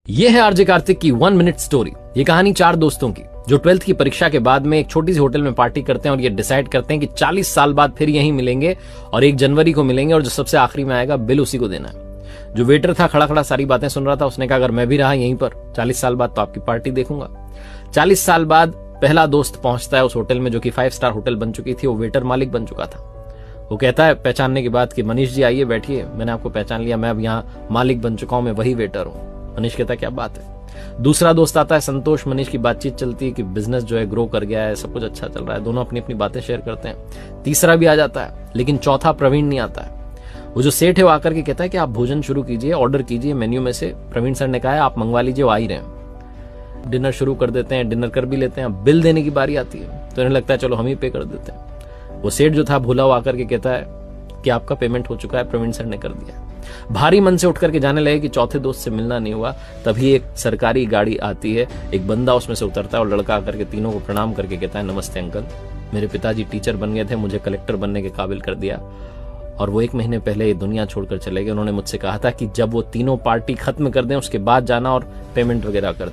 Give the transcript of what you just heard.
ये है आरजे कार्तिक की 1 मिनट स्टोरी। ये कहानी 4 दोस्तों की जो 12th की परीक्षा के बाद में एक छोटी सी होटल में पार्टी करते हैं और ये डिसाइड करते हैं कि 40 साल बाद फिर यहीं मिलेंगे और 1 जनवरी को मिलेंगे और जो सबसे आखिरी में आएगा बिल उसी को देना है। जो वेटर था खड़ा खड़ा सारी बातें सुन रहा था, उसने कहा अगर मैं भी रहा यहीं पर 40 साल बाद तो आपकी पार्टी देखूंगा। 40 साल बाद पहला दोस्त पहुंचता है उस होटल में जो कि 5 स्टार होटल बन चुकी थी। वो वेटर मालिक बन चुका था। वो कहता है पहचानने के बाद कि मनीष जी आइए बैठिए, मैंने आपको पहचान लिया, मैं अब यहाँ मालिक बन चुका हूं, मैं वही वेटर हूं। मनीष कहता है क्या बात है। दूसरा दोस्त आता है संतोष। मनीष की बातचीत चलती है कि बिजनेस जो है ग्रो कर गया है, सब कुछ अच्छा चल रहा है, दोनों अपनी अपनी बातें शेयर करते हैं। तीसरा भी आ जाता है, लेकिन चौथा प्रवीण नहीं आता है। वो जो सेठ है वो आकर के कहता है कि आप भोजन शुरू कीजिए, ऑर्डर कीजिए मेन्यू में से। प्रवीण सर ने कहा है आप मंगवा लीजिए, वो आ ही रहे हैं। डिनर शुरू कर देते हैं, डिनर कर भी लेते हैं। बिल देने की बारी आती है तो इन्हें लगता है चलो हम ही पे कर देते हैं। वो सेठ जो था भूला हुआ आकर के कहता है कि आपका पेमेंट हो चुका है, प्रवीण सर ने कर दिया। भारी मन से उठ करके जाने लगे कि चौथे दोस्त से मिलना नहीं हुआ। तभी एक सरकारी गाड़ी आती है, एक बंदा उसमें से उतरता है और लड़का आकर के तीनों को प्रणाम करके कहता है नमस्ते अंकल, मेरे पिताजी टीचर बन गए थे, मुझे कलेक्टर बनने के काबिल कर दिया और वो 1 महीने पहले ये दुनिया छोड़कर चले गए। उन्होंने मुझसे कहा था कि जब वो तीनों पार्टी खत्म कर दें उसके बाद जाना और पेमेंट वगैरह कर